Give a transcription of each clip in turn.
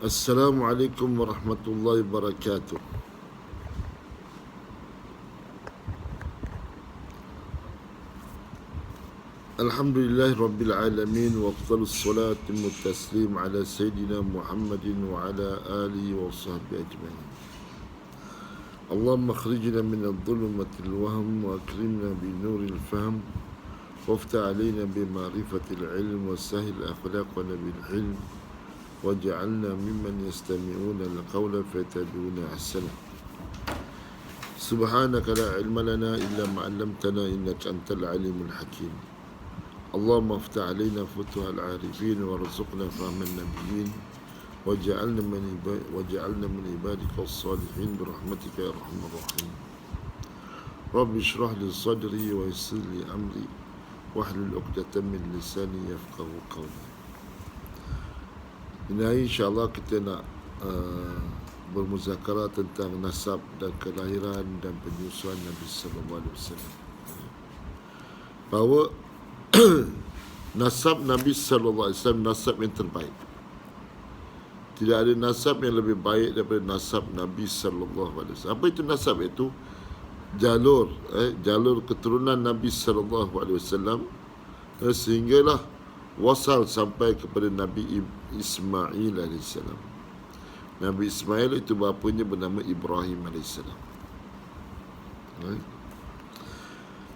Assalamualaikum warahmatullahi wabarakatuh. Alhamdulillah Rabbil Alamin wa afdalus salati wa taslim ala Sayyidina Muhammadin wa ala alihi wa sahbihi ajma'in. Allahumma akhrijna min adh-dhulumati al-wahm wa akrimna bi nuril fahm وافتح علينا بمعرفة العلم وسهل الأخلاق ونبي العلم وجعلنا ممن يستمعون القول فيتبعون أحسنه. سبحانك لا علم لنا إلا ما علمتنا إنك أنت العليم الحكيم. اللهم افتح علينا فتوح العارفين وارزقنا فهم النبيين وجعلنا من عبادك الصالحين برحمتك يا أرحم الراحمين. رب اشرح لي صدري ويسر لي أمري واحلل عقدة من لساني يفقهوا قولي. Ini insyaAllah kita nak bermuzakarah tentang nasab dan kelahiran dan penyusuan Nabi Sallallahu Alaihi Wasallam. Bahawa nasab Nabi Sallallahu Alaihi Wasallam nasab yang terbaik. Tidak ada nasab yang lebih baik daripada nasab Nabi Sallallahu Alaihi Wasallam. Apa itu nasab? Itu jalur keturunan Nabi Sallallahu Alaihi Wasallam sehinggalah wasal sampai kepada Nabi Ismail AS. Nabi Ismail itu bapanya bernama Ibrahim AS.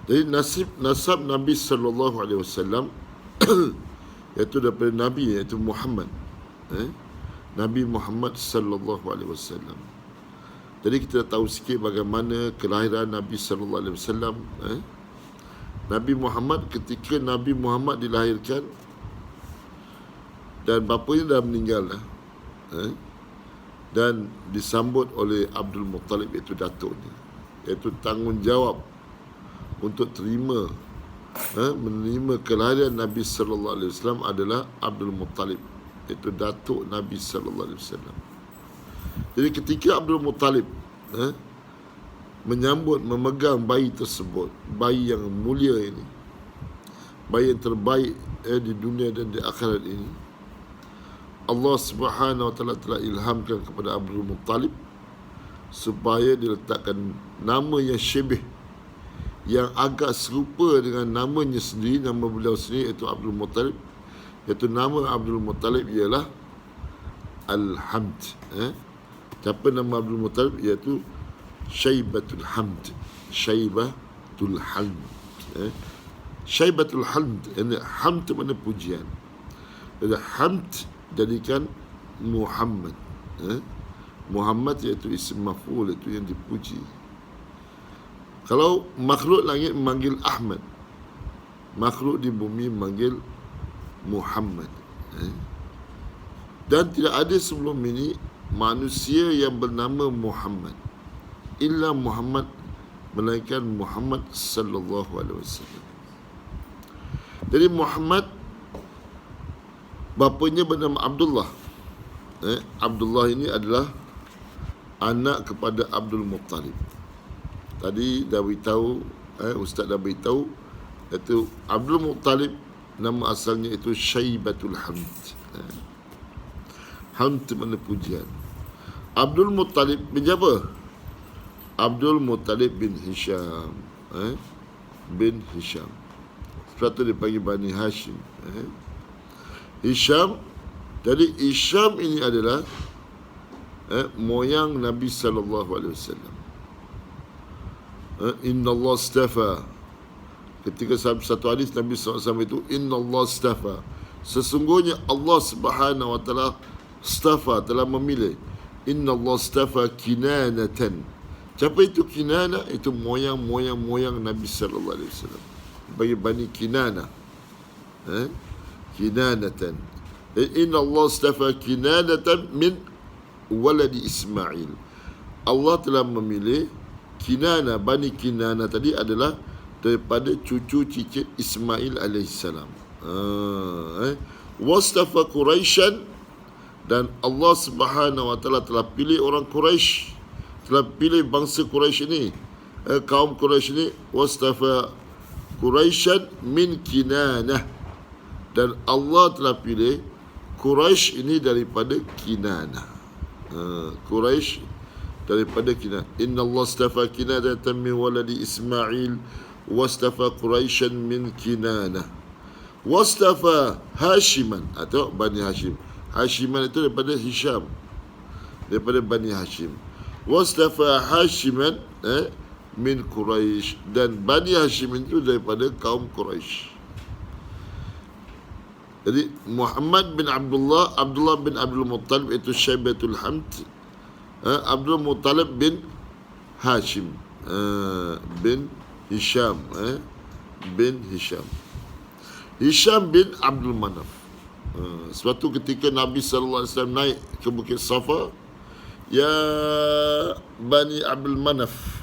Jadi nasab Nabi Sallallahu Alaihi Wasallam iaitu daripada Nabi, iaitu Muhammad, Nabi Muhammad Sallallahu Alaihi Wasallam. Jadi kita tahu sikit bagaimana kelahiran Nabi Sallallahu Alaihi Wasallam. Nabi Muhammad, ketika Nabi Muhammad dilahirkan dan bapanya dah meninggal dan disambut oleh Abdul Muttalib, iaitu datuknya, iaitu tanggungjawab untuk menerima kelahiran Nabi Sallallahu Alaihi Wasallam adalah Abdul Muttalib, iaitu datuk Nabi Sallallahu Alaihi Wasallam. Jadi ketika Abdul Muttalib memegang bayi tersebut, bayi yang mulia ini, bayi yang terbaik di dunia dan di akhirat ini, Allah Subhanahu Wa Taala telah ilhamkan kepada Abdul Muttalib supaya diletakkan nama yang syibih, yang agak serupa dengan namanya sendiri, nama beliau sendiri, iaitu Abdul Muttalib. Iaitu nama Abdul Muttalib ialah Al-Hamd. Siapa nama Abdul Muttalib? Iaitu Syaibatul Hamd. Syaibatul Hamd. Syaibatul Hamd. Hamd mana pujian. Jadi Hamd jadikan Muhammad. Muhammad iaitu isim maf'ul, itu yang dipuji. Kalau makhluk langit memanggil Ahmad, makhluk di bumi memanggil Muhammad. Dan tidak ada sebelum ini manusia yang bernama Muhammad illa Muhammad, melainkan Muhammad Sallallahu Alaihi Wasallam. Jadi Muhammad, bapanya bernama Abdullah. Abdullah ini adalah anak kepada Abdul Muttalib. Tadi dah beritahu, Ustaz dah beritahu, iaitu Abdul Muttalib nama asalnya itu Syaibatul Hamd. Hamd mana pujian. Abdul Muttalib bin apa? Abdul Muttalib bin Hisham. Bin Hisham. Sebab tu dia panggil Bani Hashim. Hisham. Jadi Hisham ini adalah moyang Nabi Sallallahu Alaihi Wasallam. Inna Allah astafa. Ketika satu hadis Nabi SAW itu, Inna Allah astafa, sesungguhnya Allah Subhanahu Wa Taala astafa, telah memilih. Inna Allah astafa kinanatan. Siapa itu Kinana? Itu moyang Nabi Sallallahu Alaihi Wasallam. Bagi Bani Kinana. Kinanatan. Inna Allah astafa kinanatan min waladi Ismail. Allah telah memilih Kinana, Bani Kinana tadi adalah daripada cucu cicit Ismail alaihissalam. Wastafa Quraisyan, dan Allah Subhanahu Wa Taala telah pilih orang Quraisy, telah pilih bangsa Quraisy ini, kaum Quraisy ini. Wastafa Quraisyan min Kinanah, dan Allah telah pilih Quraisy ini daripada Kinanah. Quraisy daripada Kinanah. Inna Allah astafa Kinanatan min waladi Ismail wastafa Quraisyan min Kinanah wastafa Hashiman atau Bani Hashim. Hashiman itu daripada Hisham, daripada Bani Hashim. Wastafa Hashiman min Quraisy, dan Bani Hashim itu daripada kaum Quraisy. Jadi Muhammad bin Abdullah, Abdullah bin Abdul Muttalib itu Syaibatul Hamd, Abdul Muttalib bin Hashim bin Hisham, bin Hisham. Hisham bin Abdul Manaf. Suatu ketika Nabi SAW naik ke Bukit Safa, ya Bani Abdul Manaf,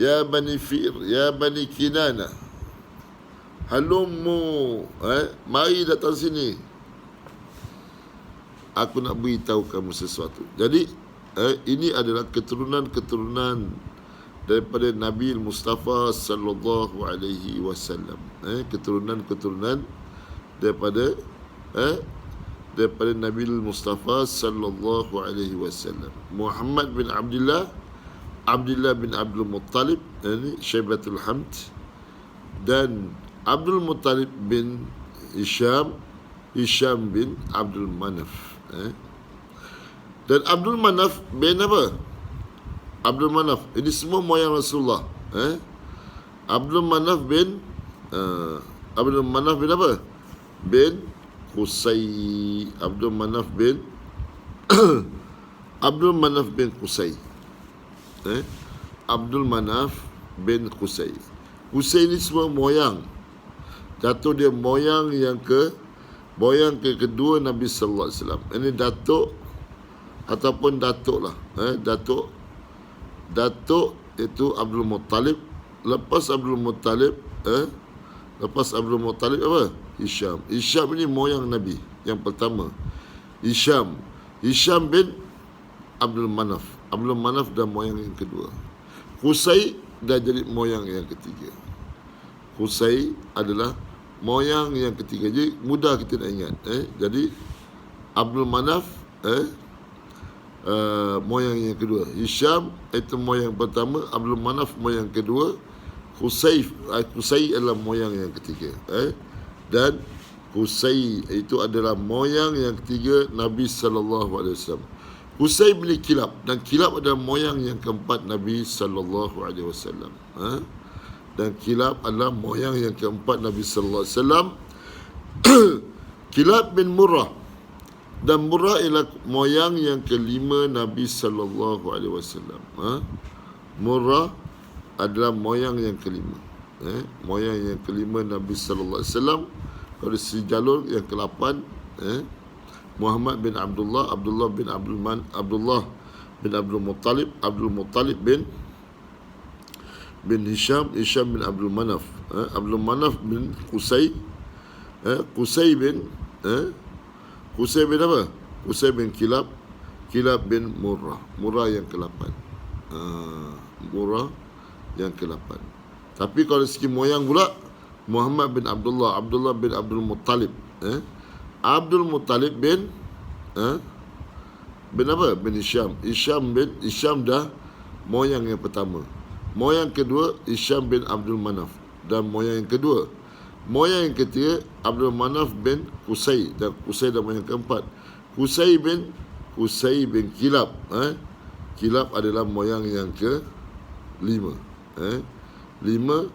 ya Bani Fir, ya Bani Kinana, halummu, mari datang sini, aku nak beritahu kamu sesuatu. Jadi ini adalah keturunan-keturunan daripada Nabi Mustafa sallallahu alaihi wasallam. Keturunan-keturunan daripada Nabi Mustafa sallallahu alaihi wasallam. Muhammad bin Abdullah, Abdullah bin Abdul Muttalib, ini Syaibatul Hamd, dan Abdul Muttalib bin Hisham, Hisham bin Abdul Manaf. Dan Abdul Manaf bin apa? Abdul Manaf, ini semua moyang Rasulullah. Abdul Manaf bin Abdul Manaf bin apa? Bin Qusay. Abdul Manaf bin Abdul Manaf bin Qusay. Abdul Manaf bin Qusay. Qusay ni semua moyang. Datuk dia moyang yang kedua Nabi sallallahu alaihi wasallam. Ini datuk ataupun datuk lah. Datuk itu Abdul Muttalib. Lepas Abdul Muttalib apa? Hisham. Hisham ini moyang Nabi yang pertama. Hisham bin Abdul Manaf. Abdul Manaf dah moyang yang kedua. Qusay dah jadi moyang yang ketiga. Qusay adalah moyang yang ketiga. Jadi mudah kita nak ingat. Jadi Abdul Manaf moyang yang kedua. Hisham itu moyang pertama, Abdul Manaf moyang kedua, Qusay adalah moyang yang ketiga. Dan Qusay itu adalah moyang yang ketiga Nabi sallallahu alaihi wasallam. Qusay bin Kilab, dan Kilab adalah moyang yang keempat Nabi sallallahu alaihi wasallam. Dan Kilab adalah moyang yang keempat Nabi sallallahu alaihi wasallam. Kilab bin Murrah, dan Murrah ialah moyang yang kelima Nabi sallallahu alaihi wasallam. Murrah adalah moyang yang kelima. Moyang yang kelima Nabi sallallahu alaihi wasallam. Kalau si jalur yang ke-8, Muhammad bin Abdullah, Abdullah bin Abdullah bin Abdul Muttalib, Abdul Muttalib bin Hisham, Hisham bin Abdul Manaf, Abdul Manaf bin Qusay, Qusay bin apa? Qusay bin Kilab, Kilab bin Murrah, Murrah yang ke-8. Murrah yang ke-8. Tapi kalau segi moyang pula, Muhammad bin Abdullah, Abdullah bin Abdul Muttalib, Abdul Muttalib bin apa? Bin Hisham. Hisham dah moyang yang pertama. Moyang kedua Hisham bin Abdul Manaf, dan moyang yang kedua. Moyang yang ketiga Abdul Manaf bin Qusay, dan Qusay dah moyang keempat. Qusay bin Kilab. Kilab adalah moyang yang ke-5. 5,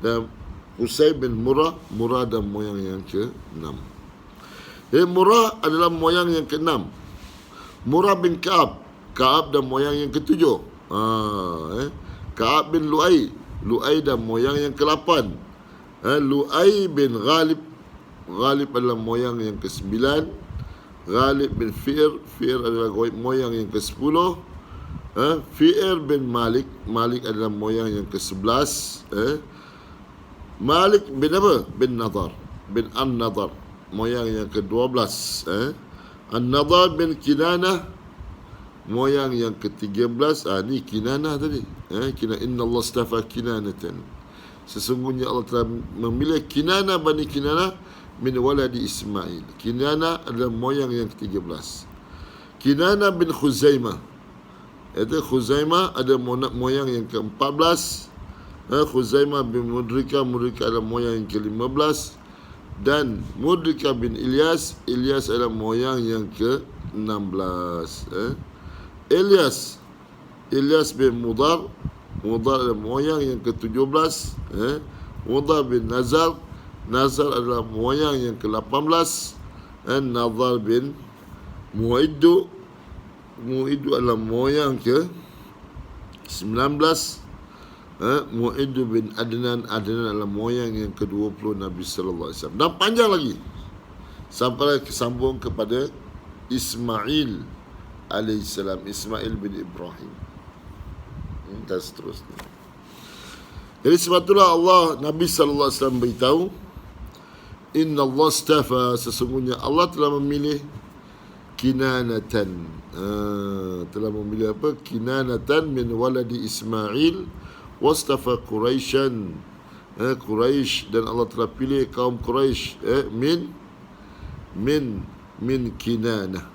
dan Qusay bin Murrah, Murrah dan moyang yang ke-6. Murrah adalah moyang yang ke-6. Murrah bin Ka'ab, Ka'ab dan moyang yang ke-7. Ka'ab bin Lu'ay, Lu'ay dan moyang yang ke-8. Lu'ay bin Ghalib, Ghalib adalah moyang yang ke-9. Ghalib bin Fi'ir adalah moyang yang ke-10. Fi'ir bin Malik, Malik adalah moyang yang ke-11. Malik bin apa? Bin Nadar, bin An-Nadar, moyang yang ke-12. An-Nadar bin Kinanah, moyang yang ke-13. Ni Kinanah tadi. Inna Allah astafa Kinanatan. Sesungguhnya Allah telah memilih Kinanah, Bani Kinanah min waladi Ismail. Kinana adalah moyang yang ke-13. Kinana bin Khuzaimah. Itu Khuzaimah ada moyang yang ke-14. Khuzaimah bin Mudrika adalah moyang yang ke-15. Dan Mudrika bin Ilyas adalah moyang yang ke-16. Ilyas bin Mudar adalah moyang yang ke-17. Mudar bin Nazar adalah moyang yang ke-18. Dan Nazar bin Mu'iddu adalah moyang ke-19. Mu'iddu bin Adnan adalah moyang yang ke-20 Nabi sallallahu alaihi wasallam. Dan panjang lagi sampai sambung kepada Ismail alaihissalam, Ismail bin Ibrahim, dan seterusnya. Jadi sebab itulah Nabi sallallahu alaihi wasallam beritahu, Inna Allah astafa, sesungguhnya Allah telah memilih Kinanatan, telah memilih apa? Kinanatan min waladi Ismail wastafa Quraisyan, Quraisy, dan Allah telah pilih kaum Quraisy min Kinanah.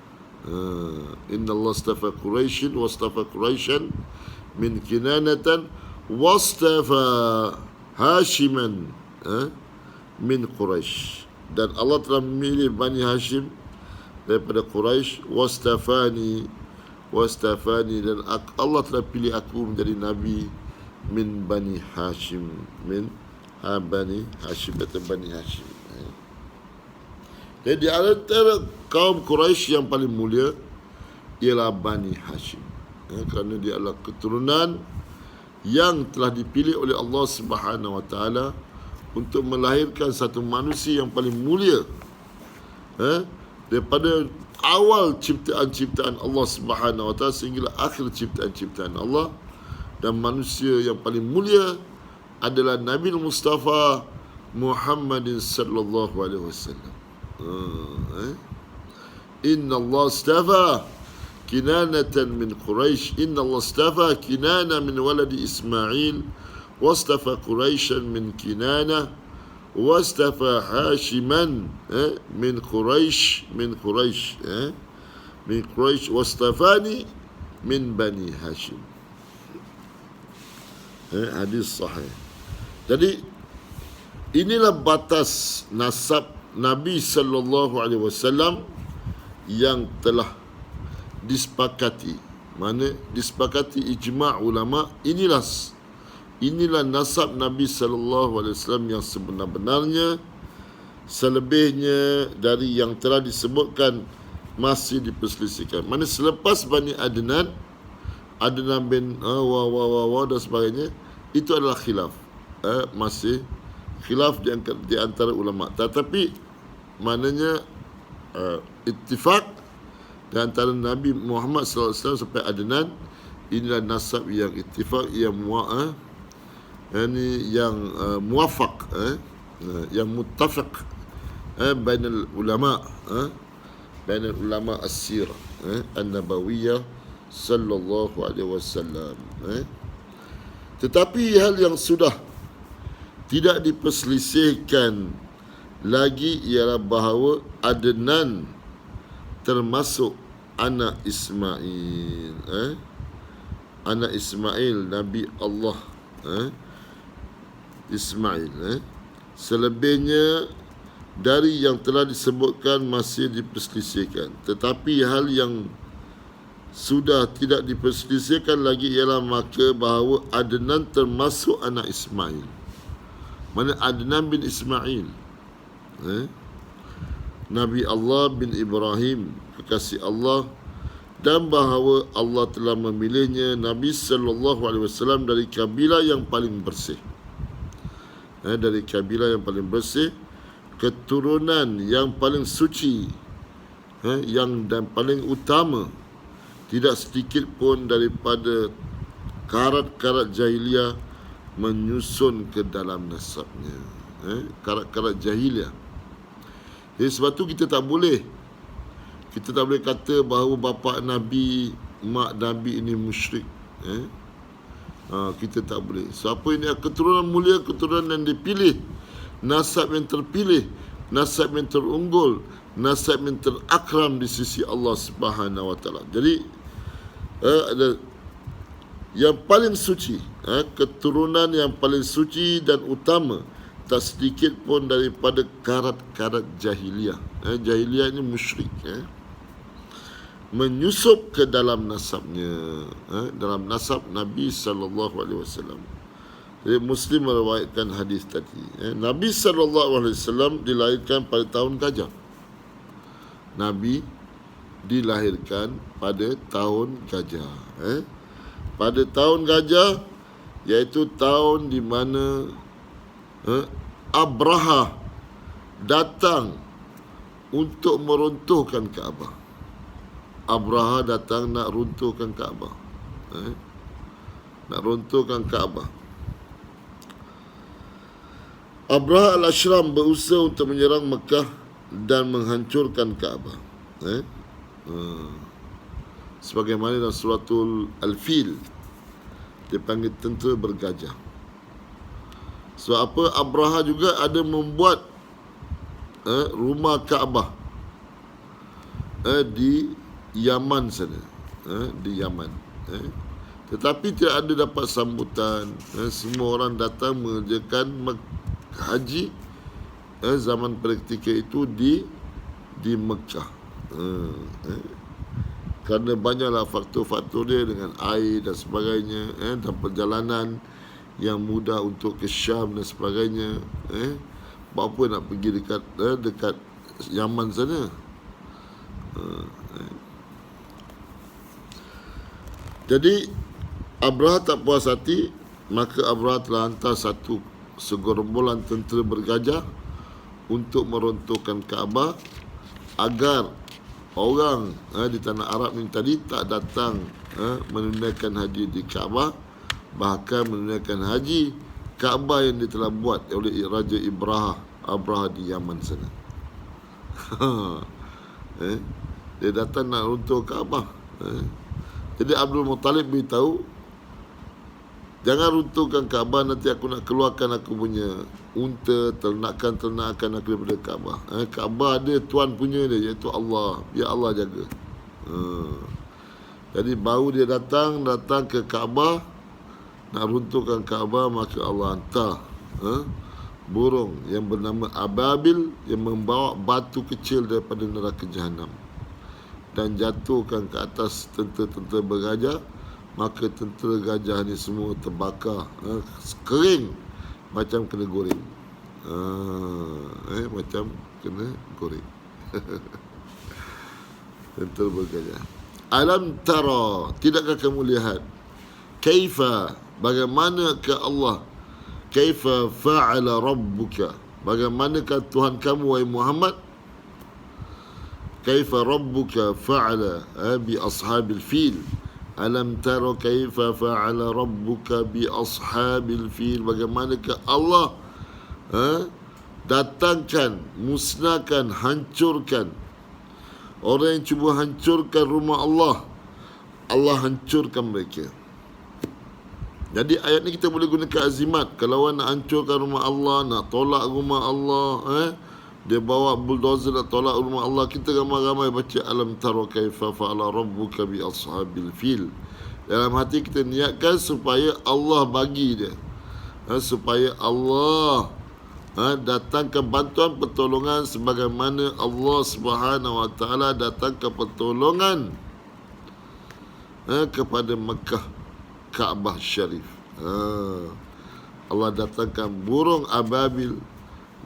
Inna Allah astafa Quraisyan wastafa Quraisyan min Kinanatan wastafa Hashiman min Quraisy, dan Allah telah memilih Bani Hashim daripada Quraisy. Wastafani, dan Allah telah pilih aku menjadi Nabi min Bani Hashim, Bani Hashim atau Bani Hashim. Jadi di antara kaum Quraisy yang paling mulia ialah Bani Hashim, kerana dia adalah keturunan yang telah dipilih oleh Allah Subhanahu Wa Taala untuk melahirkan satu manusia yang paling mulia, daripada awal ciptaan Allah Subhanahu Wa Taala sehingga akhir ciptaan Allah. Dan manusia yang paling mulia adalah Nabi Mustafa Muhammadin sallallahu alaihi wasallam. Inna Allah astafa Kinanatan min Quraisy. Inna Allah astafa Kinana min waladi Ismail wastafa Quraisyan min Kinana wastafa Hashiman min Quraisy wastafani min Bani Hashim. Hadis sahih. Jadi inilah batas nasab Nabi sallallahu alaihi wasallam yang telah disepakati. Mana disepakati ijma' ulama, inilah nasab Nabi sallallahu alaihi wasallam yang sebenar-benarnya. Selebihnya dari yang telah disebutkan masih diperselisihkan. Mana selepas Bani Adnan bin dan sebagainya, itu adalah khilaf, masih khilaf di antara ulama. Tetapi maknanya ittifaq di antara Nabi Muhammad sallallahu alaihi wasallam sampai Adnan, inilah nasab yang ittifaq, yang muwafaq, yang muttafaq bainal ulama, bainal ulama as-sirah an-nabawiyah sallallahu alaihi wasallam. Tetapi hal yang sudah tidak diperselisihkan lagi ialah bahawa Adnan termasuk anak Ismail, anak Ismail Nabi Allah, Ismail. Selebihnya dari yang telah disebutkan masih diperselisihkan. Tetapi hal yang sudah tidak diperselisihkan lagi ialah maka bahawa Adnan termasuk anak Ismail. Mana Adnan bin Ismail, Nabi Allah bin Ibrahim, kekasih Allah, dan bahawa Allah telah memilihnya Nabi sallallahu alaihi wasallam dari kabilah yang paling bersih. Dari kabilah yang paling bersih, keturunan yang paling suci, yang dan paling utama. Tidak sedikit pun daripada karat-karat jahiliah menyusun ke dalam nasabnya. Karat-karat jahiliah. Jadi sebab tu kita tak boleh kata bahawa bapa Nabi, mak Nabi ini musyrik. Kita tak boleh. Siapa ini keturunan mulia, keturunan yang dipilih, nasab yang terpilih, nasab yang terunggul, nasab yang terakram di sisi Allah Subhanahu wa taala. Jadi ada yang paling suci, keturunan yang paling suci dan utama, tak sedikit pun daripada karat-karat jahiliah. Jahiliah ini musyrik, menyusup ke dalam nasabnya, dalam nasab Nabi sallallahu alaihi wasallam. Jadi Muslim meriwayatkan hadis tadi. Nabi sallallahu alaihi wasallam dilahirkan pada tahun gajah. Nabi dilahirkan pada tahun gajah. Pada tahun gajah, iaitu tahun di mana Abraha datang untuk meruntuhkan Kaabah. Abraha datang nak runtuhkan Kaabah. Nak runtuhkan Kaabah. Abraha al-Ashram berusaha untuk menyerang Mekah dan menghancurkan Kaabah. Sebagaimana dalam suratul Al-Fil, dipanggil tentera bergajah. Sebab apa? Abraha juga ada membuat rumah Kaabah di Yaman sana, di Yaman. Tetapi tidak ada dapat sambutan. Semua orang datang mengerjakan haji zaman pada ketika itu di Mekah. Kerana banyaklah faktor-faktor dia dengan air dan sebagainya, dan perjalanan yang mudah untuk ke Syam dan sebagainya. Buat apa nak pergi dekat Yaman sana? Jadi Abraha tak puas hati, maka Abraha telah hantar satu segerombolan tentera bergajah untuk meruntuhkan Kaabah, agar orang di tanah Arab ni tadi tak datang menunaikan haji di Kaabah, bahkan menunaikan haji Kaabah yang dia telah buat oleh Raja Abraha di Yaman sana. Dia datang nak runtuh Kaabah. Jadi Abdul Muttalib beritahu, jangan runtuhkan Kaabah, nanti aku nak keluarkan aku punya unta, ternakan aku daripada Kaabah. Kaabah ada tuan punya dia, iaitu Allah. Biar Allah jaga. Jadi baru dia datang ke Kaabah, nak runtuhkan Kaabah, maka Allah hantar burung yang bernama Ababil yang membawa batu kecil daripada neraka Jahanam dan jatuhkan ke atas tentera-tentera bergajah. Maka tentera gajah ni semua terbakar, kering macam kena goreng. Macam kena goreng. Tentera bergajah. Alam tara, tidakkah kamu lihat? Kaifa, bagaimanakah Allah? Kaifa fa'ala rabbuka, bagaimanakah Tuhan kamu wahai Muhammad? Kaifa rabbuka fa'ala bi ashabil fil. Alam tara kaifa fa'ala rabbuka bi ashabil fil, bagaimanakah Allah datangkan, musnahkan, hancurkan orang yang cuba hancurkan rumah Allah. Allah hancurkan mereka. Jadi ayat ni kita boleh gunakan azimat. Kalau orang nak hancurkan rumah Allah, nak tolak rumah Allah, dia bawa bulldozer nak tolak rumah Allah, kita ramai-ramai baca alam tara kaifa fa'ala rabbuka bi ashabil fil. Dalam hati kita niatkan supaya Allah bagi dia, supaya Allah datangkan bantuan pertolongan sebagaimana Allah Subhanahu wa taala datangkan pertolongan kepada Mekah, Kaabah Syarif. Allah datangkan burung Ababil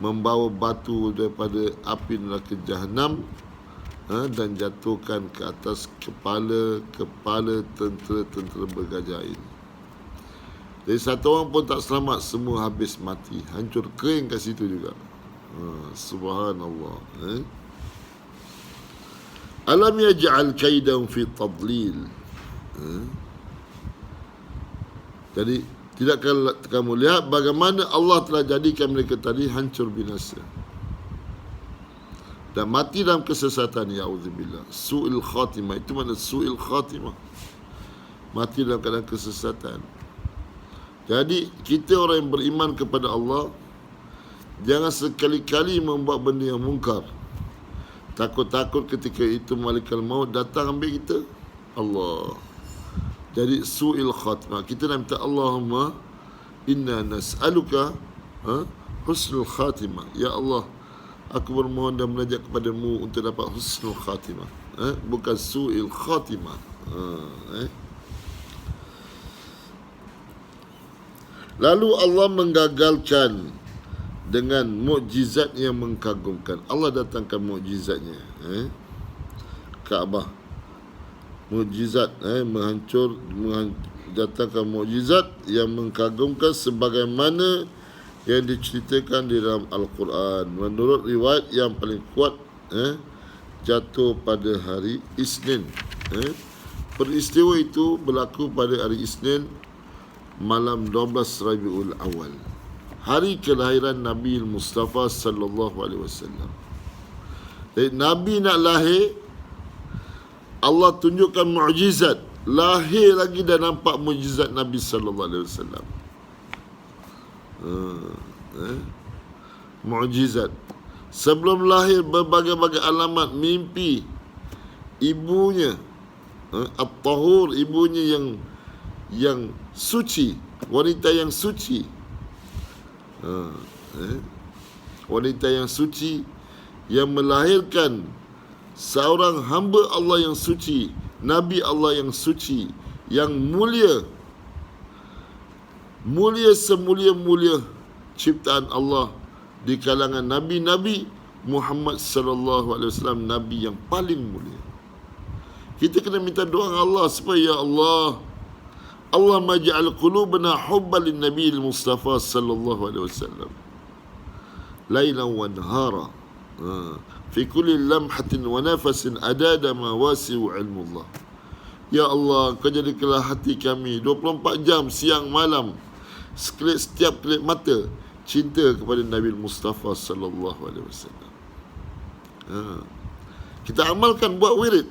membawa batu daripada api neraka Jahanam, dan jatuhkan ke atas kepala tentera bergajah ini. Jadi satu orang pun tak selamat, semua habis mati, hancur kering kat situ juga. Subhanallah. Alam yaj'al kaidahum fi tadlil. Jadi tidakkah kamu lihat bagaimana Allah telah jadikan mereka tadi hancur binasa dan mati dalam kesesatan. Ya'udzubillah. Su'il khatimah. Itu mana su'il khatimah? Mati dalam keadaan kesesatan. Jadi kita orang yang beriman kepada Allah, Jangan sekali-kali membuat benda yang mungkar. Takut-takut ketika itu malaikat maut datang ambil kita. Allah. Jadi su'il khatimah. Kita nak minta Allahumma inna nas'aluka husnul khatimah. Ya Allah, aku bermohon dan menajak kepadamu untuk dapat husnul khatimah. Bukan su'il khatimah. Lalu Allah menggagalkan dengan mukjizat yang mengkagumkan. Allah datangkan mukjizatnya. Kaabah. Mukjizat. Datangkan mukjizat yang mengkagumkan sebagaimana yang diceritakan di dalam Al-Quran. Menurut riwayat yang paling kuat, jatuh pada hari Isnin. Peristiwa itu berlaku pada hari Isnin malam 12 Rabiul Awal, hari kelahiran Nabi Mustafa sallallahu alaihi wasallam. Jadi Nabi nak lahir, Allah tunjukkan mukjizat. Lahir lagi dah nampak mukjizat Nabi sallallahu alaihi wasallam. Mukjizat. Sebelum lahir berbagai-bagai alamat mimpi ibunya, at-tahur, ibunya yang suci, wanita yang suci. Wanita yang suci yang melahirkan seorang hamba Allah yang suci, Nabi Allah yang suci, yang mulia, mulia semulia-mulia ciptaan Allah di kalangan nabi-nabi. Muhammad sallallahu alaihi wasallam nabi yang paling mulia. Kita kena minta doa Allah supaya ya Allah, Allah maj'al qulubana hubban lin Nabi Mustafa sallallahu alaihi wasallam lailan wa nahara fi kulli lamhatin wa nafasin adada ma wasi'u ilmullah. Ya Allah, Kau jadikanlah hati kami 24 jam siang malam, setiap kelip mata cinta kepada Nabi Mustafa sallallahu alaihi wasallam. Kita amalkan, buat wirid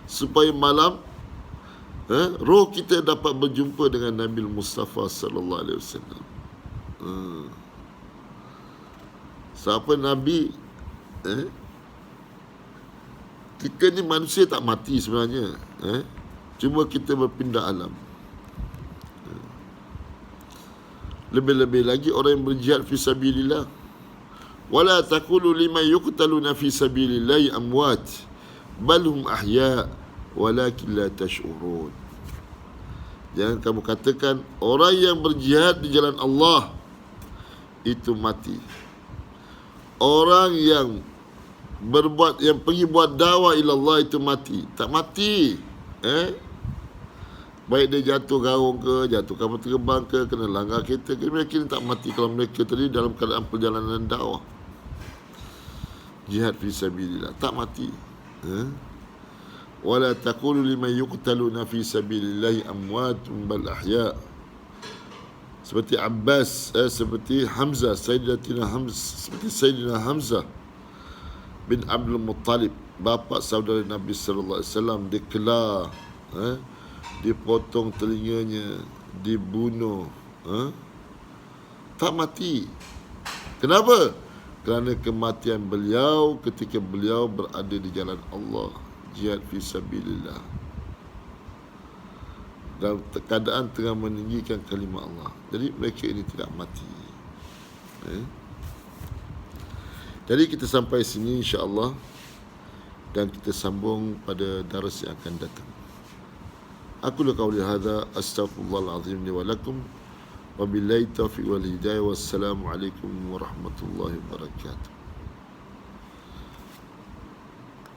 supaya malam roh kita dapat berjumpa dengan Nabi Mustafa sallallahu alaihi wasallam. Siapa Nabi? Kita ni manusia tak mati sebenarnya. Cuma kita berpindah alam. Lebih-lebih lagi orang yang berjihad fi sabilillah. Wala taqulu liman yuqtaluna fi sabilillahi amwat bal hum ahya walakin la tash'urun. Jangan kamu katakan orang yang berjihad di jalan Allah itu mati. Orang yang pergi buat dakwah ila Allah itu mati. Tak mati. Baik dia jatuh garung ke, jatuh kapal terbang ke, kena langgar kereta ke, mereka ni tak mati kalau mereka tadi dalam keadaan perjalanan dakwah. Jihad fi sabilillah, tak mati. Wala taqulu liman yuqtaluna fi sabilillahi amwatun bal ahya. Seperti Abbas, seperti Hamzah, seperti Sayyidina Hamzah bin Abdul Muttalib, bapa saudara Nabi sallallahu alaihi wasallam, dikelar, dipotong telinganya, dibunuh, tak mati. Kenapa? Kerana kematian beliau ketika beliau berada di jalan Allah, jihad fi sabilillah, dalam keadaan tengah meninggikan kalimah Allah. Jadi mereka ini tidak mati. Jadi kita sampai sini insya-Allah, dan kita sambung pada daras yang akan datang. Aku qauli hadza astaghfirullahal azim li wa lakum wa billahi taufiq wal hidayah. Wassalamu alaikum warahmatullahi wabarakatuh.